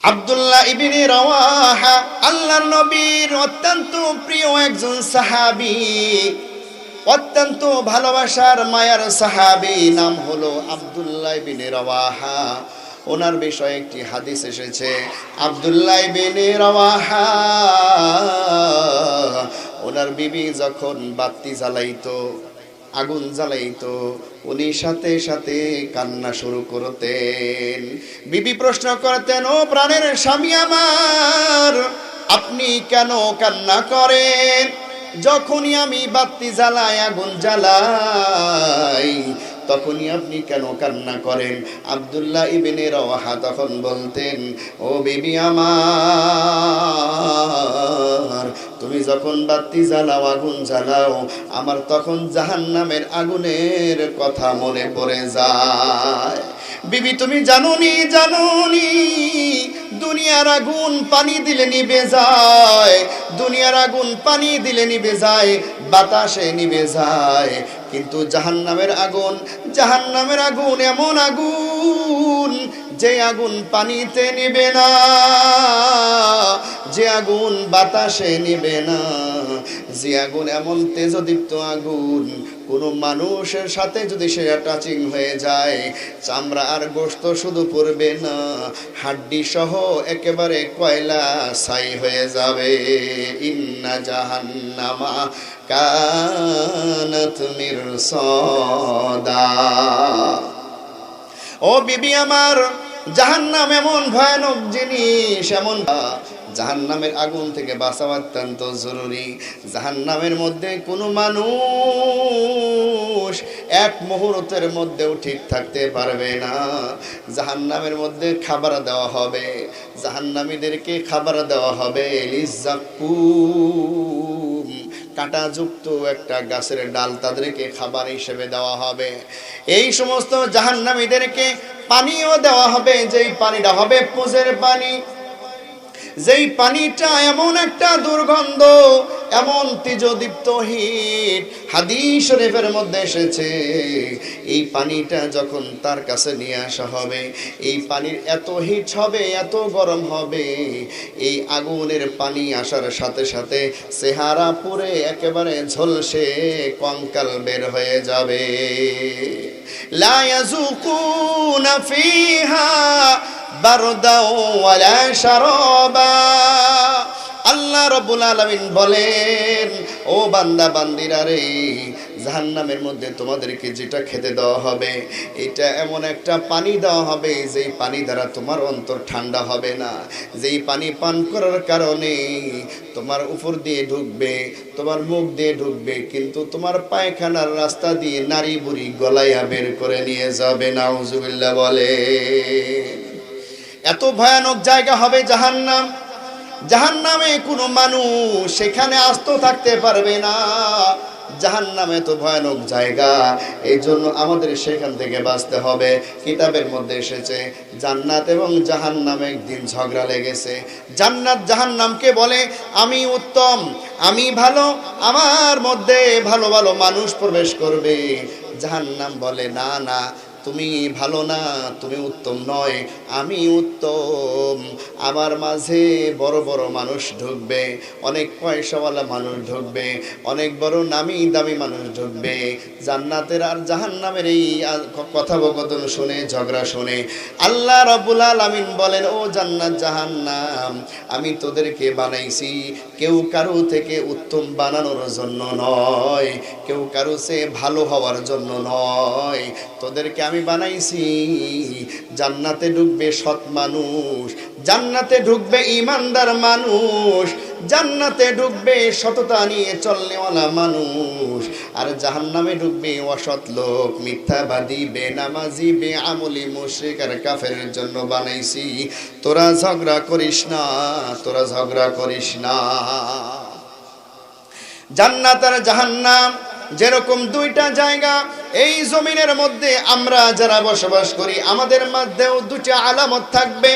আব্দুল্লাহ ইবনে রাওয়াহা আল্লাহর নবীর অত্যন্ত প্রিয় একজন সাহাবী, অত্যন্ত ভালোবাসার মায়ার সাহাবী। নাম হলো আব্দুল্লাহ ইবনে রাওয়াহা। ওনার বিষয়ে একটি হাদিস এসেছে। আব্দুল্লাহ ইবনে রাওয়াহা ওনার বিবি যখন বাতি জ্বালাইতো, আগুন জ্বালাইতো, উনি সাথে সাথে কান্না শুরু করতেন। বিবি প্রশ্ন করতেন, ও প্রাণের স্বামী আমার, আপনি কেন কান্না করেন? যখনই আমি বাতি জ্বালাই, আগুন জ্বালাই, তখনই আপনি কেন কান্না করেন? আব্দুল্লাহ ইবনে রাওয়াহা তখন বলতেন, ও বিবি আমার, তুমি যখন বাতি জ্বালাও, আগুন জ্বালাও, আমার তখন জাহান্নামের আগুনের কথা মনে পড়ে যায়। বিবি তুমি জানোনি দুনিয়ার আগুন পানি দিলে নিভে যায়, দুনিয়ার আগুন পানি দিলে নিভে যায়, বাতাসে নিভে যায়, কিন্তু জাহান্নামের আগুন এমন আগুন, যে আগুন পানিতে নিবে না, যে আগুন বাতাসে নিবে না, যে আগুন এমন তেজদীপ্ত আগুন, কোনো মানুষের সাথে যদি সেটা টাচিং হয়ে যায়, চামড়া আর গোশত শুধু পড়বে না, হাড্ডি সহ একেবারে কয়লা ছাই হয়ে যাবে। ইন্না জাহান্নামা কানাত মিরসাদা। ও বিবি আমার, জাহান্নাম এমন ভয়ানক জিনিস, এমন জাহান্নামের আগুন থেকে বাঁচা অত্যন্ত জরুরি। জাহান্নামের মধ্যে কোনো মানুষ এক মুহূর্তের মধ্যেও ঠিক থাকতে পারবে না। জাহান্নামের মধ্যে খাবার দেওয়া হবে, জাহান্নামীদেরকে খাবার দেওয়া হবে লিজ্জাকুম, কাঁটাযুক্ত একটা গাছের ডাল তাদেরকে খাবার হিসেবে দেওয়া হবে। এই সমস্ত জাহান্নামীদেরকে পানিও দেওয়া হবে, যেই পানিটা হবে পুজের পানি, যেই পানিটা এমন একটা দুর্গন্ধ, এমন তেজদীপ্ত হিট। হাদিস শরীফের মধ্যে এসেছে, এই পানিটা যখন তার কাছে নিয়ে আসা হবে, এই পানির এত হিট হবে, এত গরম হবে, এই আগুনের পানি আসার সাথে সাথে চেহারা পুরে একেবারে ঝলসে কঙ্কাল বের হয়ে যাবে। লা ইয়াযুকুনা ফিহা বারদা ওয়ালা শারাবা। আল্লাহ রাব্বুল আলামিন বলেন, ও বান্দা বান্দিরা রে, জাহান্নামের মধ্যে তোমাদেরকে যেটা খেতে দেওয়া হবে, এটা এমন একটা পানি দেওয়া হবে, যেই পানি দ্বারা তোমার অন্তর ঠান্ডা হবে না, যেই পানি পান করার কারণে তোমার উপর দিয়ে ঢুকবে, তোমার মুখ দিয়ে ঢুকবে, কিন্তু তোমার পায়খানার রাস্তা দিয়ে নারী বুড়ি গলাইয়া বের করে নিয়ে যাবে। নাউজুবিল্লাহ বলে। এত ভয়ানক জায়গা হবে জাহান্নাম। জাহান্নামে কোনো মানুষ সেখানে আস্ত থাকতে পারবে না। জাহান্নামে তো ভয়ানক জায়গা, এই জন্য আমাদের সেখান থেকে বাঁচতে হবে। কিতাবের মধ্যে এসেছে, জান্নাত এবং জাহান্নামে একদিন ঝগড়া লেগেছে। জান্নাত জাহান্নামকে বলে, আমি উত্তম, আমি ভালো, আমার মধ্যে ভালো ভালো মানুষ প্রবেশ করবে। জাহান্নাম বলে, না না, তুমি ভালো না, তুমি উত্তম নয়, আমি উত্তম, আমার মাঝে বড় বড় মানুষ ঢুকবে, অনেক পয়সাওয়ালা মানুষ ঢুকবে, অনেক বড় নামি দামি মানুষ ঢুকবে। জান্নাতের আর জাহান্নামের এই কথোপকথন শুনে, ঝগড়া শুনে আল্লাহ রাব্বুল আলামিন বলেন, ও জান্নাত জাহান্নাম, আমি তোদেরকে বানাইছি কেউ কারো থেকে উত্তম বানানোর জন্য নয়, কেউ কারো চেয়ে ভালো হওয়ার জন্য নয়, তোদেরকে আমি বানাইছি জান্নাতে ঢুকবে সৎ মানুষ, জান্নাতে ঢুকবে ইমানদার মানুষ, জান্নাতে ঢুকবে সততা নিয়ে চলনেওয়ালা মানুষ, আর জাহান্নামে ঢুকবে অসৎ লোক, মিথ্যাবাদী, বেনামাজি, বেআমলি, মুশরিক আর কাফেরের জন্য বানাইছি। তোরা ঝগড়া করিস না, তোরা ঝগড়া করিস না। জান্নাত আর জাহান্নাম যেরকম দুইটা জায়গা, এই জমিনের মধ্যে আমরা যারা বসবাস করি, আমাদের মধ্যেও দুটি আলামত থাকবে।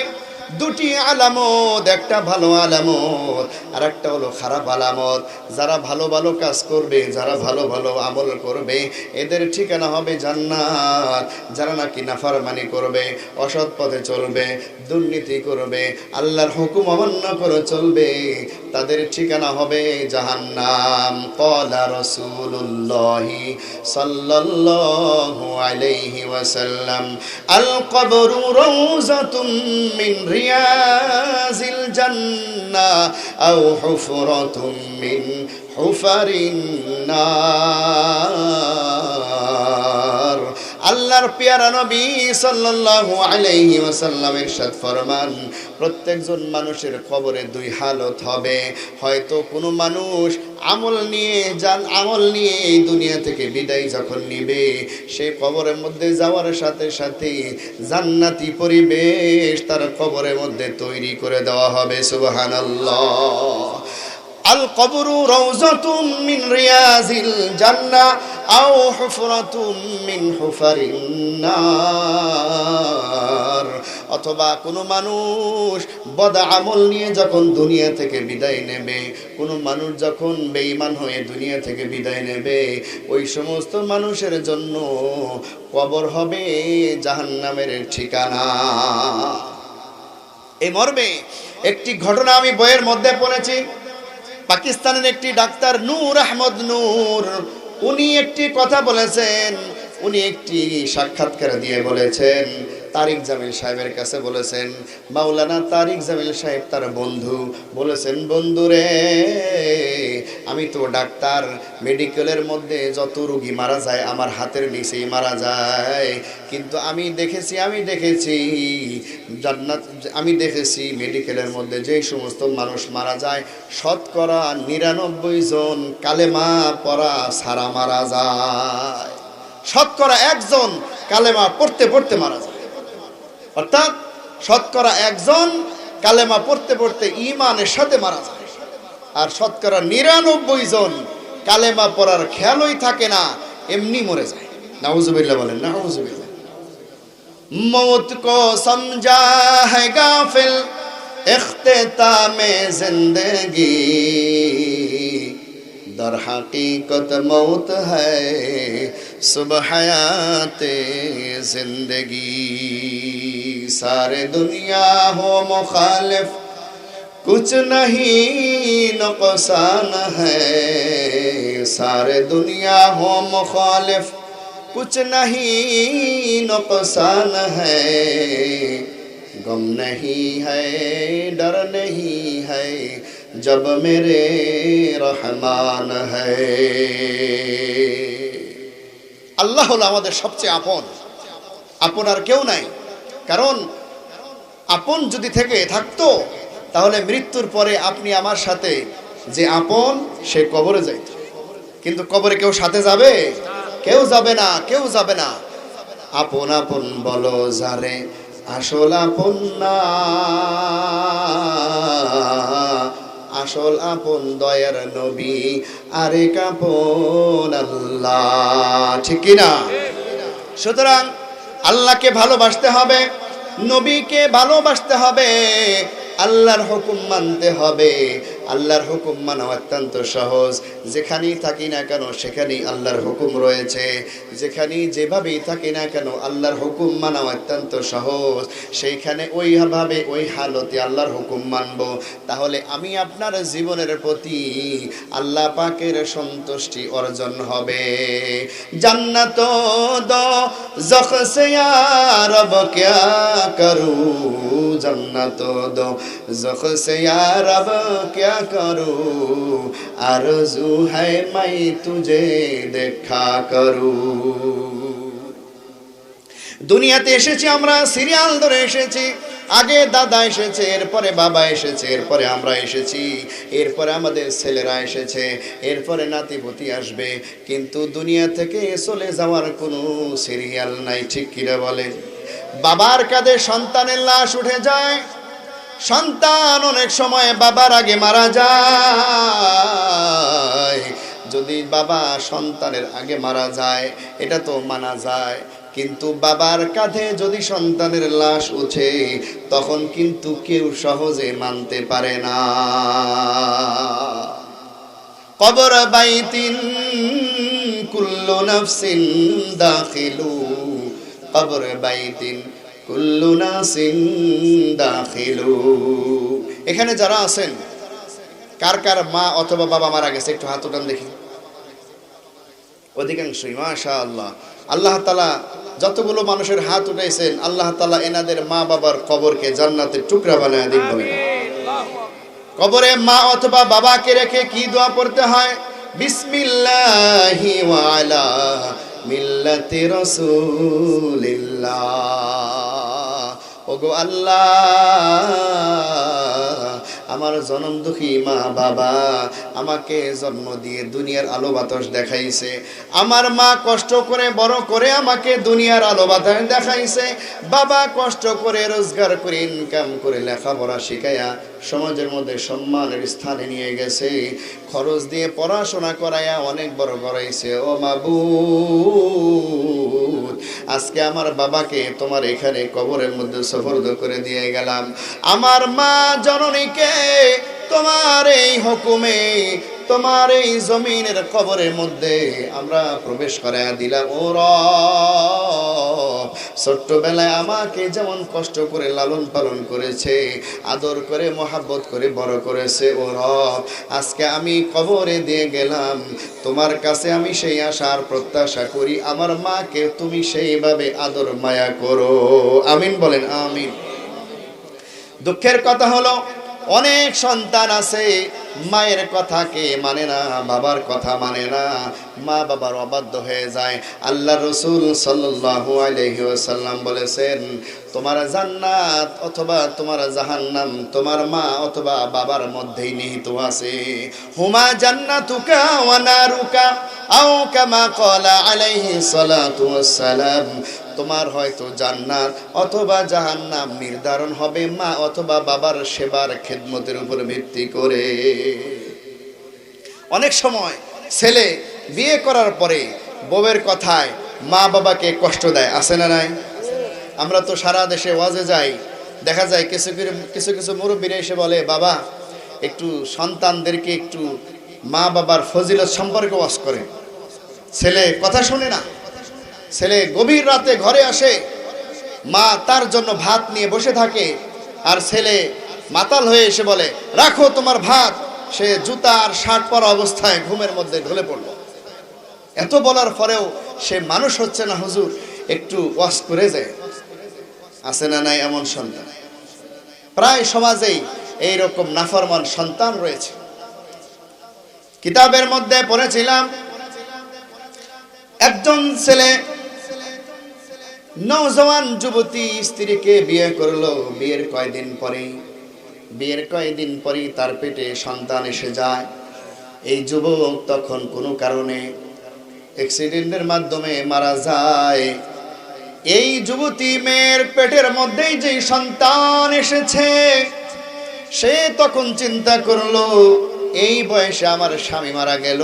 দুটি আলামত, একটা ভালো আলামত আর একটা হলো খারাপ আলামত। যারা ভালো ভালো কাজ করবে, যারা ভালো ভালো আমল করবে, এদের ঠিকানা হবে জান্নাত। যারা নাকি নাফরমানি করবে, অসৎ পথে চলবে, দুর্নীতি করবে, আল্লাহর হুকুম অমান্য করে চলবে, তাদের ঠিকানা হবে জাহান্নাম। ক্বালা রাসূলুল্লাহি সাল্লাল্লাহু আলাইহি ওয়াসাল্লাম, আল কবরু রাউযাতুম মিন রিয়াজিল জান্নাহ আও হুফরাতুম মিন হুফারিন নার। আল্লাহর পেয়ারা নবী সাল্লাল্লাহু আলাইহি ওয়াসাল্লাম ইরশাদ ফরমান, প্রত্যেকজন মানুষের কবরে দুই হালত হবে। হয়তো কোনো মানুষ আমল নিয়ে এই দুনিয়া থেকে বিদায় যখন নিবে, সে কবরের মধ্যে যাওয়ার সাথে সাথে জান্নাতি পরিবেশ তার কবরের মধ্যে তৈরি করে দেওয়া হবে। সুবহানাল্লাহ। আল কবরু রাউযাতুম মিন রিয়াজিল জান্নাহ আও হুফরাতুম মিন হুফারিন নার। অথবা কোনো মানুষ বদ আমল নিয়ে যখন দুনিয়া থেকে বিদায় নেবে, কোনো মানুষ যখন বেঈমান হয়ে দুনিয়া থেকে বিদায় নেবে, ওই সমস্ত মানুষের জন্য কবর হবে জাহান্নামের ঠিকানা। এই মর্মে একটি ঘটনা আমি বইয়ের মধ্যে পড়েছি। পাকিস্তানের একটি ডাক্তার নূর আহমদ নূর, উনি একটি কথা বলেছেন। উনি একটি সাক্ষাৎকার দিয়ে বলেছেন, তারিক জামিল সাহেবের কাছে বলেছেন, মাওলানা তারিক জামিল সাহেব তার বন্ধু, বলেছেন, বন্ধুরে আমি তো ডাক্তার, মেডিকেলের মধ্যে যত রোগী মারা যায় আমার হাতের নিচেই মারা যায়, কিন্তু আমি দেখেছি জান্নাত, আমি দেখেছি মেডিকেলের মধ্যে যে সমস্ত মানুষ মারা যায় শতকরা 99 জন কালেমা পড়া ছাড়া মারা যায়। শতকরা একজন কালেমা পড়তে পড়তে মারা যায়। অর্থাৎ শতকরা একজন কালেমা পড়তে পড়তে ঈমানের সাথে মারা যায়, আর শতকরা 99 জন কালেমা পড়ার খেয়ালই থাকে না, এমনি মরে যায়। নাউজুবিল্লাহ বলেন, নাউজুবিল্লাহ। মৌত কো সমঝা है गाफिल इख्तितामे जिंदगी, दर हकीकत मौत है सुबह हयाते जिंदगी। सारे दुनिया हो मुखालिफ कुछ नहीं नुकसान है, सारे दुनिया हो मुखालिफ कुछ नहीं नुकसान है, गम नहीं है डर नहीं है जब मेरे रहमान है। আল্লাহ হলো আমাদের সবচেয়ে আপন, আপন আর কেউ নাই। কারণ আপন যদি থাকতো তাহলে মৃত্যুর পরে আপনি আমার সাথে যে আপন সে কবরে যাইত, কিন্তু কবরে কেউ সাথে যাবে? কেউ যাবে না, কেউ যাবে না। আপন আপন বলো যারে আসল আপন না, আসল আপন দয়ার নবী আরেক আপন আল্লাহ। ঠিক কি না? সুতরাং আল্লাহকে ভালোবাসতে হবে, নবীকে ভালোবাসতে হবে, আল্লাহর হুকুম মানতে হবে। আল্লাহর হুকুম মানা অত্যন্ত সহজ। যেখানেই থাকি না কেন সেখানেই আল্লাহর হুকুম রয়েছে, যেখানেই যেভাবেই থাকি না কেন আল্লাহর হুকুম মানা অত্যন্ত সহজ। সেইখানে ওইভাবে ওই হালতে আল্লাহর হুকুম মানব, তাহলে আমি আপনার জীবনের প্রতি আল্লাহ পাকের সন্তুষ্টি অর্জন হবে। জান্নাত দো যখ সে ইয়া রব ক্যা করু, জান্নাত দো যখ সে ইয়া রব ক্যা করু, আরজু হ্যায় মাই তুঝে দেখা করু। দুনিয়াতে এসেছি আমরা সিরিয়াল ধরে এসেছি। আগে দাদা এসেছে, এরপরে বাবা এসেছে, এরপরে আমরা এসেছি, এরপরে আমাদের ছেলেরা এসেছে, এরপরে নাতিপতি আসবে, কিন্তু দুনিয়া থেকে চলে যাওয়ার কোনো সিরিয়াল নাই। ঠিক কিনা বলেন? বাবার কাঁধে সন্তানের লাশ উঠে যায়, সন্তান অনেক সময় বাবার আগে মারা যায়। যদি বাবা সন্তানের আগে মারা যায় এটা তো মানা যায়, কিন্তু বাবার কাঁধে যদি সন্তানের লাশ ওঠে তখন কিন্তু কেউ সহজে মানতে পারে না। কবর বাইতিন কুল্লু নাফসিন দাখিলু, কবর বাইতিন কুল্লু নাসিন দাখিলু। এখানে যারা আছেন কার কার মা অথবা বাবা মারা গেছে একটু হাত উঠান দেখি। অধিকাংশই মাশাআল্লাহ। আল্লাহ তাআলা যতগুলো মানুষের হাত উঠাইছেন আল্লাহ তাআলা এনাদের মা বাবার কবরকে জান্নাতের টুকরা বানায় দিন বলেন। কবরে মা অথবা বাবাকে রেখে কি দোয়া পড়তে হয়? বিসমিল্লাহি ওয়া আলা মিল্লাতি রাসূলিল্লাহ। ওগো আল্লাহ, আমার জনম দুঃখী মা বাবা আমাকে জন্ম দিয়ে দুনিয়ার আলো বাতাস দেখাইছে। আমার মা কষ্ট করে বড় করে আমাকে দুনিয়ার আলো বাতাস দেখাইছে। বাবা কষ্ট করে রোজগার করে ইনকাম করে লেখাপড়া শিখাইয়া সমাজের মধ্যে সম্মানের স্থানে নিয়ে গেছে। খরচ দিয়ে পড়াশোনা করাইয়া অনেক বড় করাইছে। ও মাবুদ, আজকে আমার বাবাকে তোমার এখানে কবরের মধ্যে সুপর্দ করে দিয়ে গেলাম। আমার মা জননীকে তোমার এই হুকুমে তোমার এই জমিনের কবরের মধ্যে আমরা প্রবেশ করাইয়া দিলাম। ও রব, ছোট্টবেলায় আমাকে যেমন কষ্ট করে লালন পালন করেছে, আদর করে মহাব্বত করে বড় করেছে, ও রব আজকে আমি কবরে দিয়ে গেলাম। তোমার কাছে আমি সেই আশার প্রত্যাশা করি আমার মাকে তুমি সেইভাবে আদর মায়া করো। আমিন বলেন আমিন। দুঃখের কথা হলো অনেক সন্তান আছে মায়ের কথাকে মানে না, বাবার কথা মানে না, মা বাবার অবাধ্য হয়ে যায়। আল্লাহ রাসূল সাল্লাল্লাহু আলাইহি ওয়াসাল্লাম বলেছেন, তোমার জান্নাত অথবা তোমার জাহান্নাম তোমার মা অথবা বাবার মধ্যেই নিহিত আছে। হুমা জান্নাতুকা ওয়া নারুকা আও কামা ক্বালা আলাইহি সালাতু ওয়াসসালাম। তোমার হয়তো জান্নাত অথবা জাহান্নাম নির্ধারণ হবে মা অথবা বাবার সেবার খেদমতের উপর ভিত্তি করে। অনেক সময় ছেলে বিয়ে করার পরে বউয়ের কথায় মা বাবাকে কষ্ট দেয়, আছে না নাই? আমরা তো সারা দেশে ওয়াজে যাই, দেখা যায় কিছু কিছু মুরব্বীরা এসে বলে, বাবা একটু সন্তানদেরকে একটু মা বাবার ফজিলত সম্পর্কে ওয়াজ করে। ছেলে কথা শুনে না। ছেলে গভীর রাতে ঘরে আসে, মা তার জন্য ভাত নিয়ে বসে থাকে, আর ছেলে মাতাল হয়ে এসে বলে, রাখো তোমার ভাত। সে জুতা আর শার্ট পরা অবস্থায় ঘুমের মধ্যে ঢলে পড়ল। এত বলার পরেও সে মানুষ হচ্ছে না, হুজুর একটু ওয়াজ করে যায়। আছে না নাই এমন সন্তান? প্রায় সমাজেই এইরকম নাফরমান সন্তান রয়েছে। কিতাবের মধ্যে পড়েছিলাম একজন ছেলে নওজওয়ান যুবতী স্ত্রীকে বিয়ে করলো। বিয়ের কয়েকদিন পরেই তার পেটে সন্তান এসে যায়। এই যুবক তখন কোনো কারণে অ্যাক্সিডেন্টের মাধ্যমে মারা যায়। এই যুবতী মেয়ের পেটের মধ্যেই যে সন্তান এসেছে, সে তখন চিন্তা করলো, এই বয়সে আমার স্বামী মারা গেল,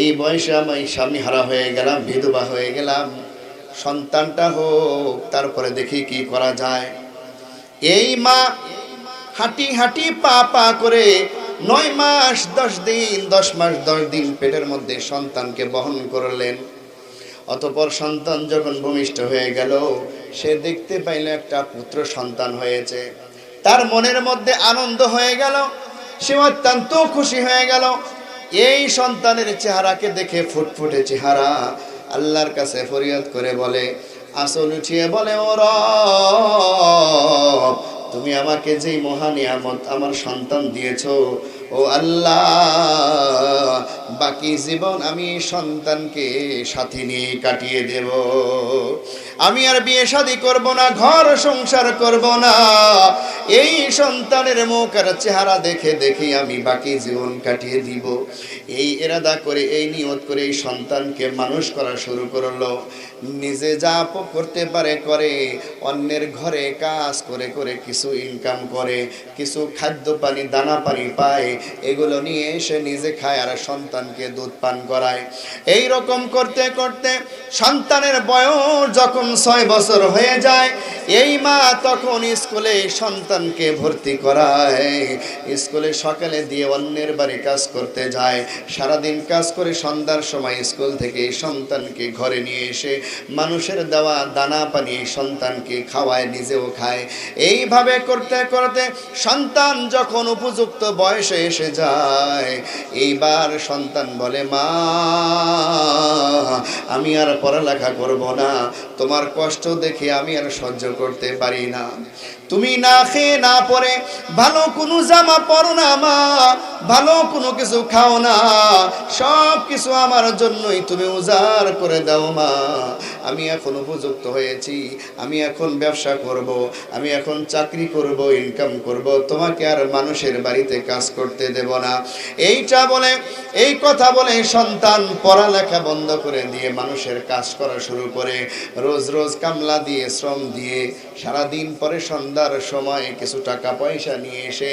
এই বয়সে আমি স্বামী হারা হয়ে গেলাম, বিধবা হয়ে গেলাম, সন্তানটা হোক, তারপরে দেখি কি করা যায়। এই মা হাঁটি হাঁটি পা পা করে 9 মাস 10 দিন 10 মাস 10 দিন পেটের মধ্যে সন্তানকে বহন করলেন। অতঃপর সন্তান যখন ভূমিষ্ঠ হয়ে গেল, সে দেখতে পাইল একটা পুত্র সন্তান হয়েছে। তার মনের মধ্যে আনন্দ হয়ে গেল, সে অত্যন্ত খুশি হয়ে গেল। এই সন্তানের চেহারাকে দেখে ফুটফুটে চেহারা, আল্লাহর কাছে ফরিয়াদ করে বলে, আঁচল উঠিয়ে বলে, ও রব তুমি আমাকে যেই মহান নিয়ামত আমার সন্তান দিয়েছো, ও আল্লাহ বাকি জীবন আমি সন্তানকে সাথী নিয়ে কাটিয়ে দেব। আমি আর বিয়ে শাদী করব না, ঘর সংসার করব না, এই সন্তানের মুখ আর চেহারা দেখে দেখে আমি বাকি জীবন কাটিয়ে দিব। এই ইরাদা করে, এই নিয়ত করে এই সন্তানকে মানুষ করা শুরু করলো। নিজে যা করতে পারে করে, অন্যের ঘরে কাজ করে করে কিছু ইনকাম করে, কিছু খাদ্য পানি দানা পানি পায়, এগুলো নিয়ে এসে নিজে খায় আর সন্তানকে দুধ পান করায়। এই রকম করতে করতে সন্তানের বয়স যখন 6 বছর হয়ে যায়, এই মা তখন স্কুলে সন্তানকে ভর্তি করায়। স্কুলে সকালে দিয়ে অন্যের বাড়ি কাজ করতে যায়, সারাদিন কাজ করে সন্ধ্যার সময় স্কুল থেকে সন্তানকে ঘরে নিয়ে এসে মানুষের দেওয়া দানা পানি সন্তানকে খাওয়ায়, নিজেও খায়। এইভাবে করতে করতে সন্তান যখন উপযুক্ত বয়সে এসে যায়, এইবার সন্তান বলে, মা আমি আর পড়ালেখা করব না, তোমার কষ্ট দেখে আমি আর সহ্য করতে পারি না। তুমি না খেয়ে না পরে ভালো কোনো জামা পরো না মা, ভালো কোনো কিছু খাও না, সব কিছু আমার জন্যই তুমি উজাড় করে দাও মা। আমি এখন উপযুক্ত হয়েছি, আমি এখন ব্যবসা করব, আমি এখন চাকরি করব, ইনকাম করব, তোমাকে আর মানুষের বাড়িতে কাজ করতে দেব না। এইটা বলে, এই কথা বলে সন্তান পড়ালেখা বন্ধ করে দিয়ে মানুষের কাজ করা শুরু করে। রোজ রোজ কামলা দিয়ে, শ্রম দিয়ে সারাদিন পরে সন্ধ্যার সময় কিছু টাকা পয়সা নিয়ে এসে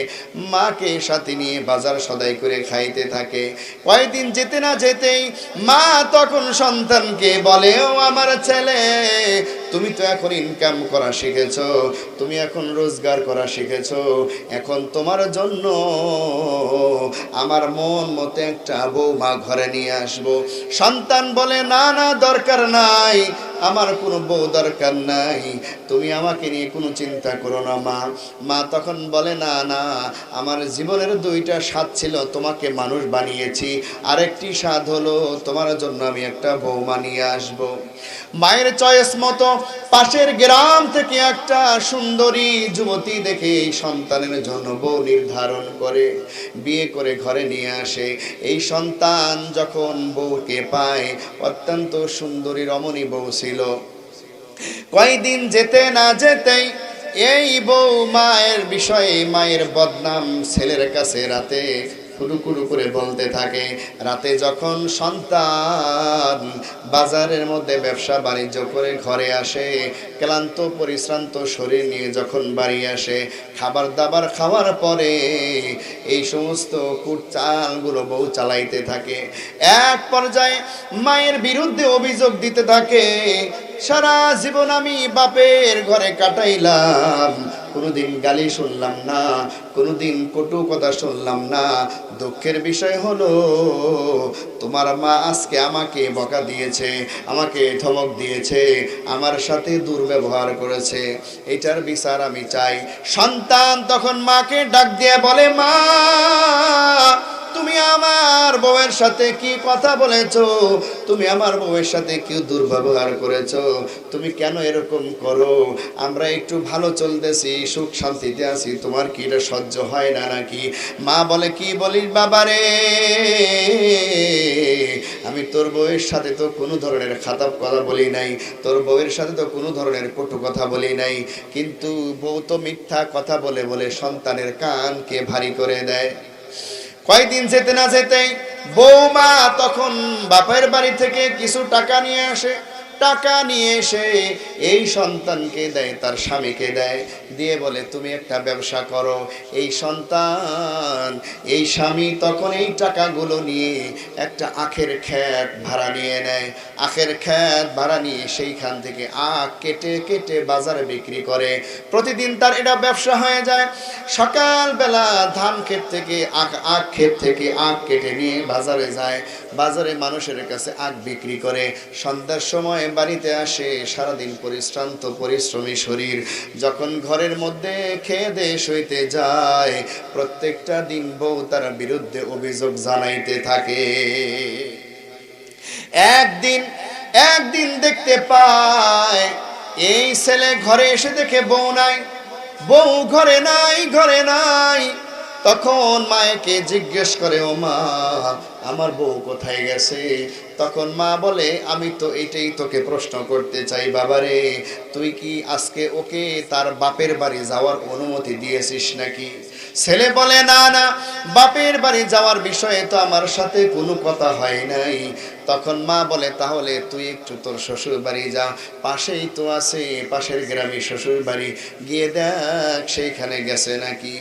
মাকে সাথে নিয়ে বাজার সদাই করে খাইতে থাকে। কয়েকদিন যেতে না যেতেই মা তখন সন্তানকে বলে, ও আমার ছেলে, তুমি তো এখন ইনকাম করা শিখেছো, তুমি এখন রোজগার করা শিখেছো, এখন তোমার জন্য আমার মন মতো একটা বৌমা ঘরে নিয়ে আসবো। সন্তান বলে, না না, দরকার নাই, আমার কোনো বউ দরকার নাই, তুমি আমাকে নিয়ে কোনো চিন্তা করো না মা। মা তখন বলে, না না, আমার জীবনের 2টা স্বাদ ছিল, তোমাকে মানুষ বানিয়েছি, আরেকটি স্বাদ হলো তোমার জন্য আমি একটা বৌমা নিয়ে আসবো। মায়ের চয়েস মতো পাশের গ্রাম থেকে একটা সুন্দরী যুবতী দেখে এই সন্তানের জন্য বউ নির্ধারণ করে, বিয়ে করে ঘরে নিয়ে আসে। এই সন্তান যখন বউকে পায়, অত্যন্ত সুন্দরী রমণী বউ ছিল। কয়েকদিন যেতে না যেতেই এই বউ মায়ের বিষয়ে, মায়ের বদনাম ছেলের কাছে রাতে কুড়ু করে বলতে থাকে। রাতে যখন সন্তান বাজারের মধ্যে ব্যবসা বাণিজ্য করে ঘরে আসে, ক্লান্ত পরিশ্রান্ত শরীর নিয়ে যখন বাড়ি আসে, খাবার দাবার খাওয়ার পরে এই সমস্ত চালগুলো বউ চালাইতে থাকে। এক পর্যায়ে মায়ের বিরুদ্ধে অভিযোগ দিতে থাকে, সারা জীবন আমি বাপের ঘরে কাটাইলাম, কোনোদিন গালি শুনলাম না, কোনোদিন কটু কথা শুনলাম না, দুঃখের বিষয় হলো তোমার মা আজকে আমাকে বকা দিয়েছে, আমাকে ধমক দিয়েছে, আমার সাথে দুর্ব্যবহার করেছে, এটার বিচার আমি চাই। সন্তান তখন মাকে ডাক দিয়ে বলে, মা তুমি আমার বউয়ের সাথে কি কথা বলেছো, তুমি আমার বউয়ের সাথে কি দুর্ব্যবহার করেছো, তুমি কেন এরকম করো, আমরা একটু ভালো চলতেছি, সুখ শান্তিতে আছি, তোমার কি এটা সহ্য হয় না নাকি? মা বলে, কি বলিস বাবারে, আমি তোর বউয়ের সাথে তো কোনো ধরনের খারাপ কথা বলি নাই, তোর বউয়ের সাথে তো কোনো ধরনের কটু কথা বলি নাই, কিন্তু বউ তো মিথ্যা কথা বলে বলে সন্তানের কানকে ভারী করে দেয়। কয়েকদিন যেতে না যেতেই বৌমা তখন বাপের বাড়ি থেকে কিছু টাকা নিয়ে আসে। টাকা নিয়ে এসে এই সন্তানকে দেয়, তার স্বামীকে দেয়, দিয়ে বলে, তুমি একটা ব্যবসা করো। এই সন্তান, এই স্বামী তখন এই টাকাগুলো নিয়ে একটা আখের ক্ষেত ভাড়া নিয়ে নেয়। আখের ক্ষেত ভাড়া নিয়ে সেইখান থেকে আখ কেটে কেটে বাজারে বিক্রি করে। প্রতিদিন তার এটা ব্যবসা হয়ে যায়। সকালবেলা ধান ক্ষেত থেকে আখ ক্ষেত থেকে আখ কেটে নিয়ে বাজারে যায়, বাজারে মানুষের কাছে আখ বিক্রি করে। সন্ধ্যার সময় বাড়িতে আসে, সারাদিন পরিশ্রান্ত পরিশ্রমী শরীর, যখন ঘরের মধ্যে খেয়ে দিয়ে শুইতে যায়, প্রত্যেকটা দিন বউ তার বিরুদ্ধে অভিযোগ জানাইতে থাকে। একদিন দেখতে পায় এই ছেলে ঘরে এসে দেখে বউ নাই, বউ ঘরে নাই। তখন মায়েকে জিজ্ঞেস করে, ও মা, আমার বউ কোথায় গেছে? তখন মা বলে, আমি তো এটাই তোকে প্রশ্ন করতে চাই বাবারে, তুই কি আজকে ওকে তার বাপের বাড়ি যাওয়ার অনুমতি দিয়েছিস নাকি? ছেলে বলে, না না, বাপের বাড়ি যাওয়ার বিষয়ে তো আমার সাথে কোনো কথা হয় নাই। তখন মা বলে, তাহলে তুই একটু তোর শ্বশুর বাড়ি যা, পাশেই তো আছে, পাশের গ্রামে শ্বশুর বাড়ি, গিয়ে দেখ সেইখানে গেছে নাকি।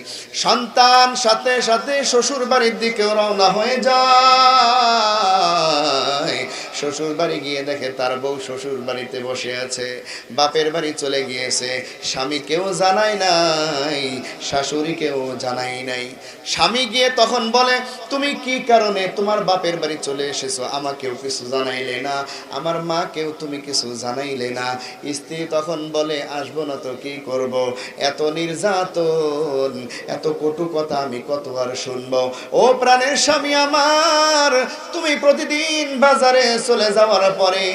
সন্তান সাথে সাথে শ্বশুর বাড়ির দিকে রওনা হয়ে যায়। শ্বশুর বাড়ি গিয়ে দেখে তার বউ শ্বশুর বাড়িতে বসে আছে, বাপের বাড়ি চলে গিয়েছে। স্বামীকেও জানাই নাই, শাশুড়িকেও জানাই নাই। স্বামী গিয়ে তখন বলে, তুমি কি কারণে তোমার বাপের বাড়ি চলে এসেছো? আমাকেও কিছু জানাইলে না, আমার মাকেও তুমি কিছু জানাইলে না। স্ত্রী তখন বলে, আসবো না তো কি করব, এত নির্যাতন, এত কটু কথা আমি কত আর শুনবো। ও প্রাণের স্বামী আমার, তুমি প্রতিদিন বাজারে চলে যাওয়ার পরে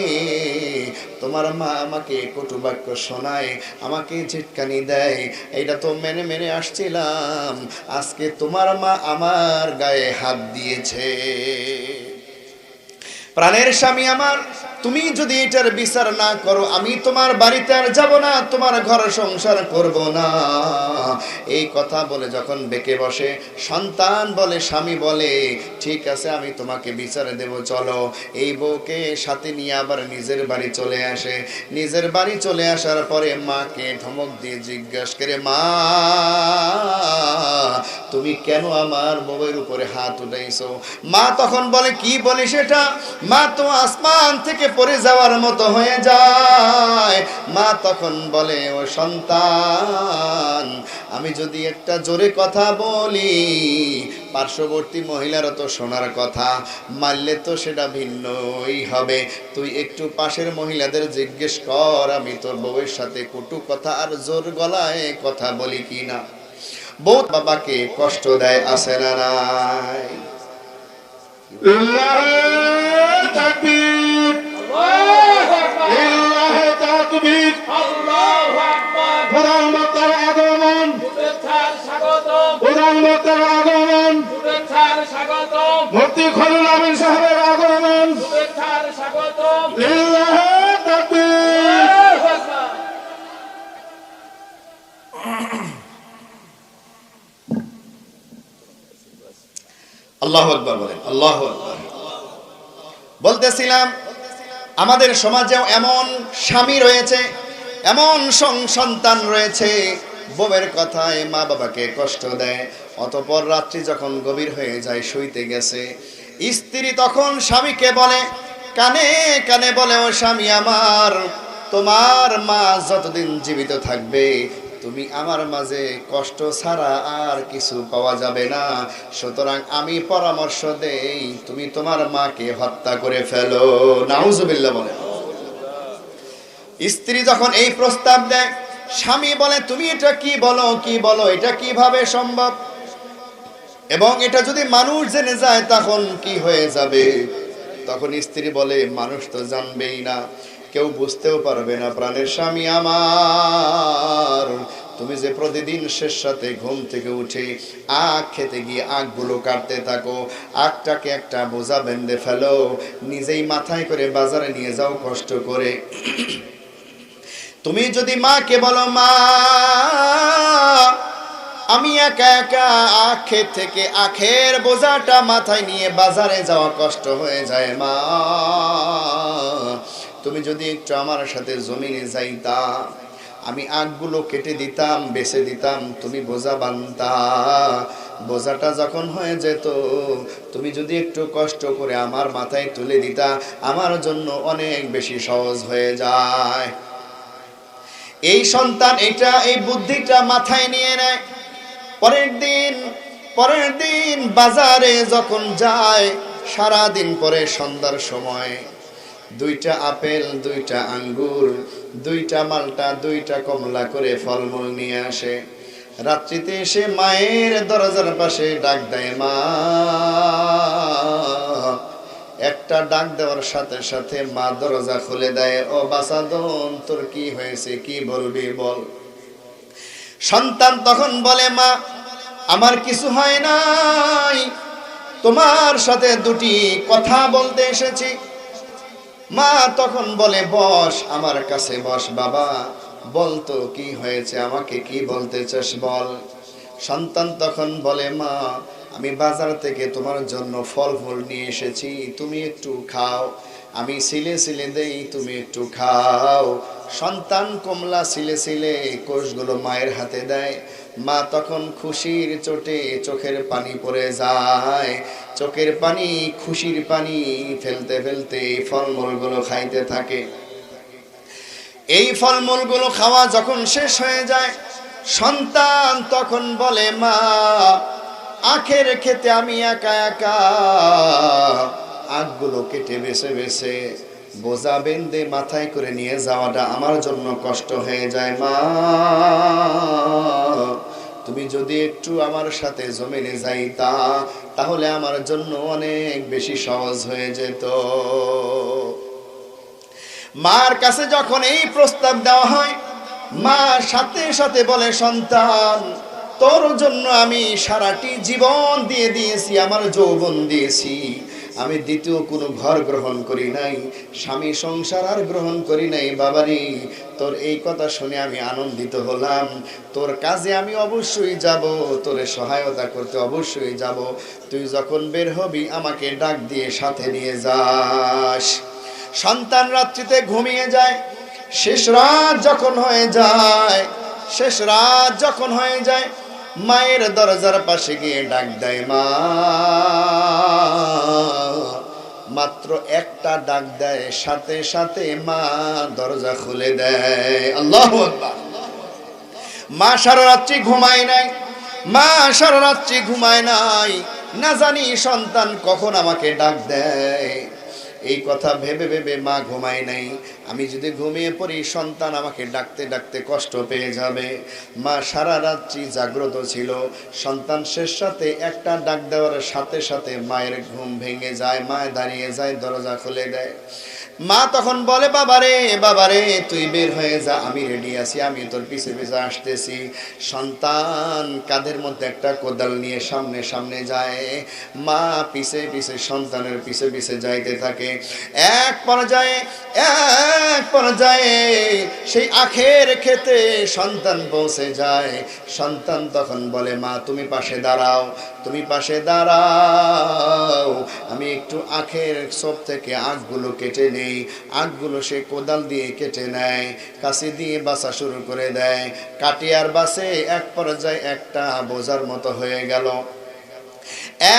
তোমার মা আমাকে কটু বাক্য শোনায়, আমাকে ঝিটকানি দেয়, এইটা তো মেনে মেনে আসছিলাম। আজকে তোমার মা আমার গায়ে হাত দিয়েছে। প্রাণের স্বামী আমার, তুমি যদি এটার বিচার না করো, আমি তোমার বাড়িতে আর যাব না, তোমার ঘর সংসার করব না। এই কথা বলে যখন বেঁকে বসে, সন্তান বলে, স্বামী বলে, ঠিক আছে, আমি তোমাকে বিচার দেব, চলো। এই বউকে সাথে নিয়ে আবার নিজের বাড়ি চলে আসে। নিজের বাড়ি চলে আসার পরে মাকে ধমক দিয়ে জিজ্ঞাসা করে, মা, তুমি কেন আমার বউয়ের উপরে হাত উঠাইছো? মা তখন বলে, কি বলিস এটা? মা তো আসমান থেকে পড়ে যাওয়ার মতো হয়ে যায়। মা তখন বলে, ও সন্তান, আমি যদি একটা জোরে কথা বলি, পার্শ্ববর্তী মহিলারও তো শোনার কথা, মারলে তো সেটা ভিন্নই হবে। তুই একটু পাশের মহিলাদের জিজ্ঞেস কর, আমি তোর বউয়ের সাথে কটু কথা আর জোর গলায় কথা বলি কি না। বউ বাবাকে কষ্ট দেয়, আছে না নাই? তাকবীর, লিল্লাহি তাকবীর, আল্লাহু আকবার। প্রধানমন্ত্রীর আগমন, শুভেচ্ছার স্বাগতম। প্রধানমন্ত্রীর আগমন, শুভেচ্ছার স্বাগতম। মুফতি খলিল আমিন সাহেবের আগমন, শুভেচ্ছার স্বাগতম। লিল্লাহি তাকবীর, আল্লাহু আকবার। আল্লাহু আকবার বলেন, আল্লাহু আকবার। বলতেছিলাম, আমাদের সমাজেও এমন স্বামী রয়েছে, এমন সন্তান রয়েছে, বউয়ের কথায় মা বাবাকে কষ্ট দেয়। অতঃপর রাত্রি যখন গভীর হয়ে যায়, শুইতে গেছে, স্ত্রী তখন স্বামীকে বলে, কানে কানে বলে, ও স্বামী আমার, তোমার মা যতদিন জীবিত থাকবে, তুমি আমার মাঝে কষ্ট ছাড়া আর কিছু পাওয়া যাবে না। সুতরাং আমি পরামর্শ দেই, তুমি তোমার মাকে হত্যা করে ফেলো। নাউজুবিল্লাহ বলে। স্ত্রী যখন এই প্রস্তাব দেয়, স্বামী বলে, তুমি এটা কি বলো, কি বলো, এটা কিভাবে সম্ভব? এবং এটা যদি মানুষ জেনে যায় তখন কি হয়ে যাবে? তখন স্ত্রী বলে, মানুষ তো জানবেই না, কেউ বুঝতেও পারবে না। প্রাণের স্বামী আমার, তুমি যে প্রতিদিন শেষ রাতে ঘুম থেকে উঠে আখ খেতে গিয়ে আখগুলো কাটতে থাকো, আখটাকে একটা বোঝা বেঁধে ফেলো, নিজেই মাথায় করে বাজারে নিয়ে যাও কষ্ট করে। তুমি যদি মাকে বলো, মা, আমি একা একা আখ ক্ষেত থেকে আখের বোঝাটা মাথায় নিয়ে বাজারে যাওয়া কষ্ট হয়ে যায়, মা, তুমি যদি একটু আমার সাথে জমিনে যাইতা, আমি আখগুলো কেটে দিতাম, বেচে দিতাম, তুমি বোঝা বানতা। বোঝাটা যখন হয়ে যেত, তুমি যদি একটু কষ্ট করে আমার মাথায় তুলে দিতা, আমার জন্য অনেক বেশি সহজ হয়ে যায়। এই সন্তান এই বুদ্ধিটা মাথায় নিয়ে নেয়। পরের দিন বাজারে যখন যায়, সারা দিন পরে সন্ধ্যার সময় 2টা আপেল, 2টা আঙ্গুর, 2টা মালটা, 2টা কমলা করে ফলমূল নিয়ে আসে। রাত্রিতে এসে মায়ের দরজার পাশে ডাক দেয়, মা। একটা ডাক দেওয়ার সাথে সাথে মা দরজা খুলে দেয়। ও বাসাদন, তোর কি হয়েছে, কি বলবি বল। সন্তান তখন বলে, মা, আমার কিছু হয় নাই, তোমার সাথে দুটি কথা বলতে এসেছি। মা তখন বলে, বস, আমার কাছে বস বাবা, বলতো কি হয়েছে, আমাকে কি বলতে চাস বল। সন্তান তখন বলে, মা আমি বাজার থেকে তোমার জন্য ফল ফুল নিয়ে এসেছি, তুমি একটু খাও, আমি সিলে সিলে দেই, তুমি একটু খাও। সন্তান কমলা সিলে সিলে কোষগুলো মায়ের হাতে দেয়। মা তখন খুশির চোটে চোখের পানি পড়ে যায়, চোখের পানি, খুশির পানি ফেলতে ফেলতে এই ফলমূলগুলো খাইতে থাকে। এই ফলমূলগুলো খাওয়া যখন শেষ হয়ে যায়, সন্তান তখন বলে, মা আখের খেতে আমি একা একা আখগুলো কেটে বেছে বেছে বোঝা বেঁধে মাথায় করে নিয়ে যাওয়াটা আমার জন্য কষ্ট হয়ে যায়। মা তুমি যদি একটু আমার সাথে জমিনে যাইতা, তাহলে আমার জন্য অনেক বেশি সহজ হয়ে যেত। মার কাছে যখন এই প্রস্তাব দেওয়া হয়, মা সাথে সাথে বলে, সন্তান তোর জন্য আমি সারাটি জীবন দিয়ে দিয়েছি, আমার যৌবন দিয়েছি, আমি দ্বিতীয় কোনো ঘর গ্রহণ করি নাই, স্বামী সংসার আর গ্রহণ করি নাই। বাবারি, তোর এই কথা শুনে আমি আনন্দিত হলাম, তোর কাজে আমি অবশ্যই যাব, তোরে সহায়তা করতে অবশ্যই যাব। তুই যখন বের হবি আমাকে ডাক দিয়ে সাথে নিয়ে যাস। সন্তান রাত্রিতে ঘুমিয়ে যায়। শেষ রাত যখন হয়ে যায়, শেষ রাত যখন হয়ে যায়, মায়ের দরজার পাশে গিয়ে ডাক দেয়, মা। মাত্র একটা ডাক দেয়, সাথে সাথে মা দরজা খুলে দেয়। আল্লাহু আকবার। মা সারা রাত্রি ঘুমায় নাই, মা সারা রাত্রি ঘুমায় নাই, না জানি সন্তান কখন আমাকে ডাক দেয়। এই কথা ভেবে ভেবে মা ঘুমায় নাই। আমি যদি ঘুমিয়ে পড়ি, সন্তান আমাকে ডাকতে ডাকতে কষ্ট পেয়ে যাবে। মা সারা রাত্রি জাগ্রত ছিল। সন্তান শেষ সাথে একটা ডাক দেওয়ার সাথে সাথে মায়ের ঘুম ভেঙে যায়, মায় দাঁড়িয়ে যায়, দরজা খুলে দেয়। মা তখন বলে, বাবারে বাবারে তুই বের হয়ে যা, আমি রেডি আছি, আমি তোর পিছে পিছে আসতেছি। সন্তান কাঁধের মধ্যে একটা কোদাল নিয়ে সামনে সামনে যায়, মা পিছে পিছে সন্তানের পিছে পিছে যাইতে থাকে। এক পর্যায়ে সেই আখের খেতে সন্তান পৌঁছে যায়। সন্তান তখন বলে, মা তুমি পাশে দাঁড়াও, তুমি পাশে দাঁড়াও, আমি একটু আখের সব থেকে আখগুলো কেটে নেই। আখগুলো সে কোদাল দিয়ে কেটে নেয়, কাশি দিয়ে বাছা শুরু করে দেয়। কাটিয়ার বাসে এক পর্যায়ে একটা বোঝার মতো হয়ে গেল।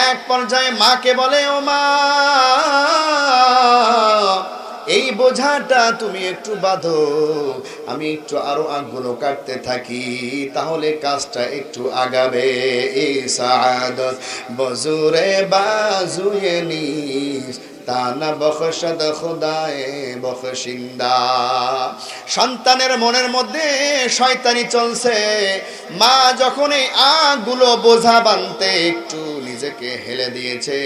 এক পর্যায়ে মাকে বলে, ও মা, এই বোঝাটা তুমি একটু বাঁধো, আমি একটু আরো আখগুলো কাটতে থাকি, তাহলে কাজটা একটু আগাবে। এই সাআদত বজুরে বাজুয়ে নিস, তানা বখশদ খুদায়ে বখশিন্দা। সন্তানের মনের মধ্যে শয়তানি চলছে। মা যখন এই আখগুলো বোঝা বানতে একটু নিজেকে হেলে দিয়েছে,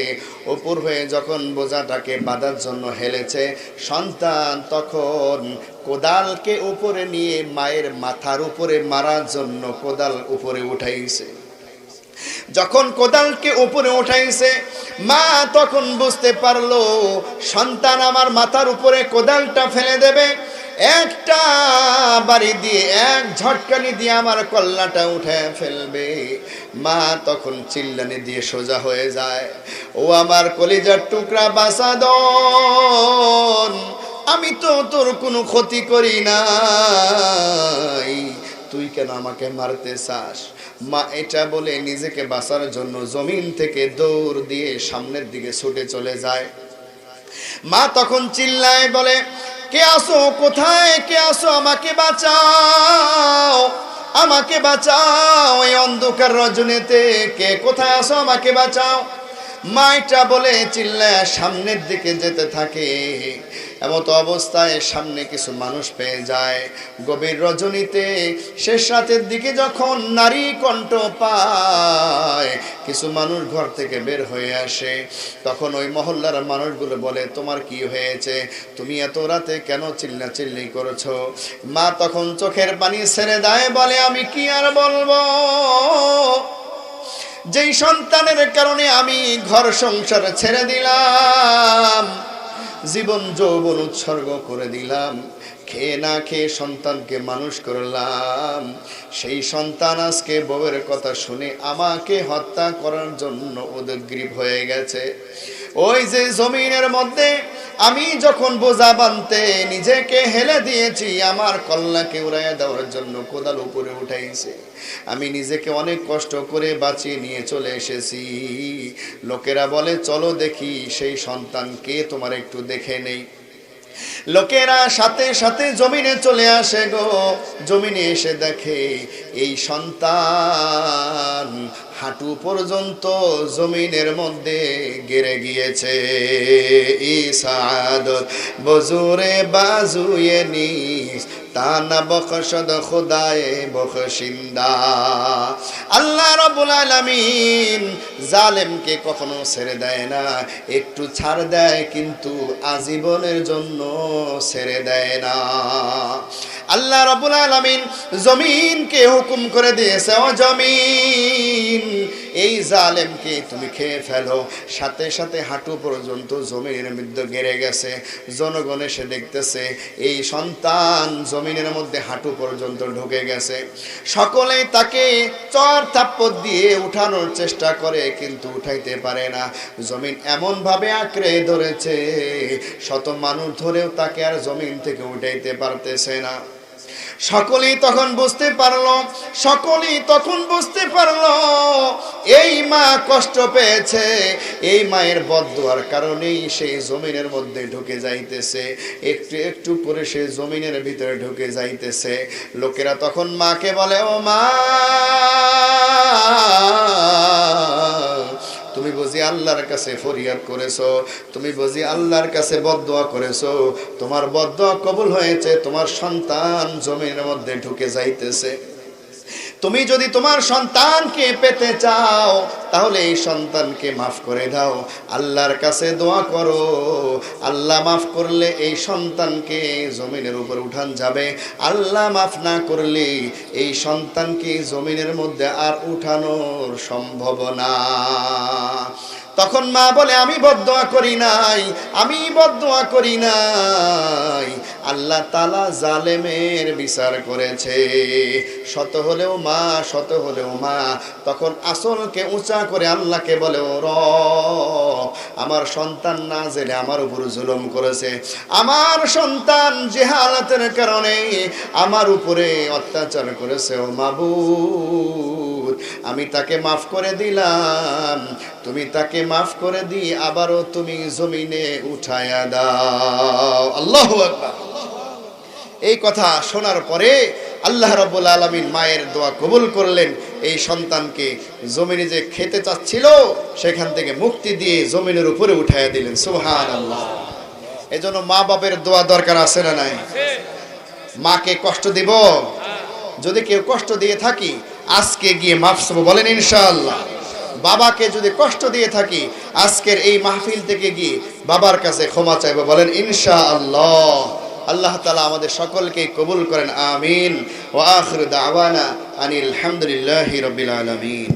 উপর হয়ে যখন বোঝাটাকে বাঁধার জন্য হেলেছে, সন্তান তখন কোদালকে উপরে নিয়ে মায়ের মাথার উপরে মারার জন্য কোদাল উপরে উঠাইছে। যখন কোদালকে উপরে উঠাইছে, মা তখন বুঝতে পারলো সন্তান আমার মাথার উপরে কোদালটা ফেলে দেবে, একটা বাড়ি দিয়ে, এক ঝটকানি দিয়ে আমার কল্লাটা উঠে ফেলবে। মা তখন চিল্লানি দিয়ে সোজা হয়ে যায়, ও আমার কলিজার টুকরা বাসাদন, আমি তো তোর কোনো ক্ষতি করি নাই, তুই কেন আমাকে মারতে চাস? মা এটা বলে নিজেকে বাঁচার জন্য জমিন থেকে দৌড় দিয়ে সামনের দিকে ছুটে চলে যায়। মা তখন চিল্লায় বলে, কে আসো, কোথায় কে আসো, আমাকে বাঁচাও, আমাকে বাঁচাও, এই অন্ধকার রজনীতে কে কোথায় আসো, আমাকে বাঁচাও। মা এটা বলে চিল্লায় সামনের দিকে যেতে থাকে। এমত অবস্থায় সামনে কিছু মানুষ পেয়ে যায়। গভীর রজনীতে শেষ রাতের দিকে যখন নারী কণ্ঠ পায়, কিছু মানুষ ঘর থেকে বের হয়ে আসে। তখন ওই মহল্লার মানুষগুলো বলে, তোমার কি হয়েছে, তুমি এত রাতে কেন চিল্লাচিল্লি করেছো? মা তখন চোখের পানি ছেড়ে দেয়, বলে, আমি কি আর বলবো, যেই সন্তানের কারণে আমি ঘর সংসার ছেড়ে দিলাম, জীবন যৌবন উৎসর্গ করে দিলাম, খেয়ে না খেয়ে সন্তানকে মানুষ করলাম, সেই সন্তান আজকে বউয়ের কথা শুনে আমাকে হত্যা করার জন্য উদগ্রীব হয়ে গেছে। ওই যে জমিনের মধ্যে আমি যখন বোঝা বানতে নিজেকে হেলে দিয়েছি, আমার কল্যাণকে উড়াইয়া দেওয়ার জন্য কোদাল উপরে উঠাইছে, আমি নিজেকে অনেক কষ্ট করে বাঁচিয়ে নিয়ে চলে এসেছি। লোকেরা বলে চলো দেখি সেই সন্তানকে, তোমার একটু দেখে নেই। লোকেরা সাথে সাথে জমিনে চলে আসে গো, জমিনে এসে দেখে এই সন্তান হাঁটু পর্যন্ত জমিনের মধ্যে গেড়ে গিয়েছে। ইসাদত বজুরে বাজুয়ে নিস তানা বখশদ খুদায়ে বখশিন্দা। আল্লাহ রাব্বুল আলামিন জালেমকে কখনো ছেড়ে দেয় না, একটু ছাড় দেয় কিন্তু আজীবনের জন্য ছেড়ে দেয় না। আল্লাহ রাব্বুল আলামিন জমিনকে হুকুম করে দিয়েছে, ও জমিন এই জালেমকে তুমি খেয়ে ফেলো। সাথে সাথে হাঁটু পর্যন্ত জমিনের মধ্যে গেড়ে গেছে। জনগণ এসে দেখতেছে এই সন্তান জমিনের মধ্যে হাঁটু পর্যন্ত ঢুকে গেছে। সকলেই তাকে চর থাপ্পড় দিয়ে উঠানোর চেষ্টা করে কিন্তু উঠাইতে পারে না। জমিন এমন ভাবে আঁকড়ে ধরেছে, শত মানুষ ধরেও তাকে আর জমিন থেকে উঠাইতে পারতেছে না। সকলেই তখন বুঝতে পারলো এই মা কষ্ট পেয়েছে, এই মায়ের বদদুয়ার কারণেই সেই জমিনের মধ্যে ঢুকে যাইতেছে, একটু একটু করে সে জমিনের ভিতরে ঢুকে যাইতেছে। লোকেরা তখন মাকে বলে, ও মা তুমি বুঝি আল্লাহর কাছে ফরিয়াদ করেছো, তুমি বুঝি আল্লাহর কাছে বদদুয়া করেছো, তোমার বদদুয়া কবুল হয়েছে, তোমার সন্তান জমিনের মধ্যে ঢুকে যাইতেছে। তুমি যদি তোমার সন্তানকে পেতে চাও তাহলে এই সন্তানকে মাফ করে দাও, আল্লাহর কাছে দোয়া করো, আল্লাহ মাফ করলে এই সন্তানকে জমিনের উপর উঠান যাবে, আল্লাহ মাফ না করলে এই সন্তানকে জমিনের মধ্যে আর উঠানোর সম্ভব না। তখন মা বলে, আমি বদদুয়া করি নাই, আল্লাহ তাআলা জালেমের বিচার করেছে। শত হলেও মা তখন আসলকে উঁচা করে আল্লাহকে বলে, ও রব আমার সন্তান না জেনে আমার উপর জুলুম করেছে, আমার সন্তান জাহালাতের কারণে আমার উপরে অত্যাচার করেছে, ও মাবুদ আমি তাকে মাফ করে দিলাম, তুমি তাকে মাফ করে দিয়ে আবারও তুমি জমিনে উঠায়া দাও। আল্লাহু আকবার। এই কথা শোনার পরে আল্লাহ রাব্বুল আলামিন মায়ের দোয়া কবুল করলেন, এই সন্তানকে জমিনে যে খেতে চাচ্ছিল সেখান থেকে মুক্তি দিয়ে জমিনের উপরে উঠায়া দিলেন। সুবহানাল্লাহ। এজন্য মা বাপের দোয়া দরকার আছে না নাই? মাকে কষ্ট দিব, যদি কেউ কষ্ট দিয়ে থাকি আজকে গিয়ে মাফ চাবো, বলেন ইনশাআল্লাহ। বাবাকে যদি কষ্ট দিয়ে থাকি আজকের এই মাহফিল থেকে গিয়ে বাবার কাছে ক্ষমা চাইবো, বলেন ইনশাআল্লাহ। আল্লাহ তাআলা আমাদের সকলকে কবুল করেন, আমিন। ওয়া আখিরু দাওয়ানা আনিল হামদুলিল্লাহি রাব্বিল আলামিন।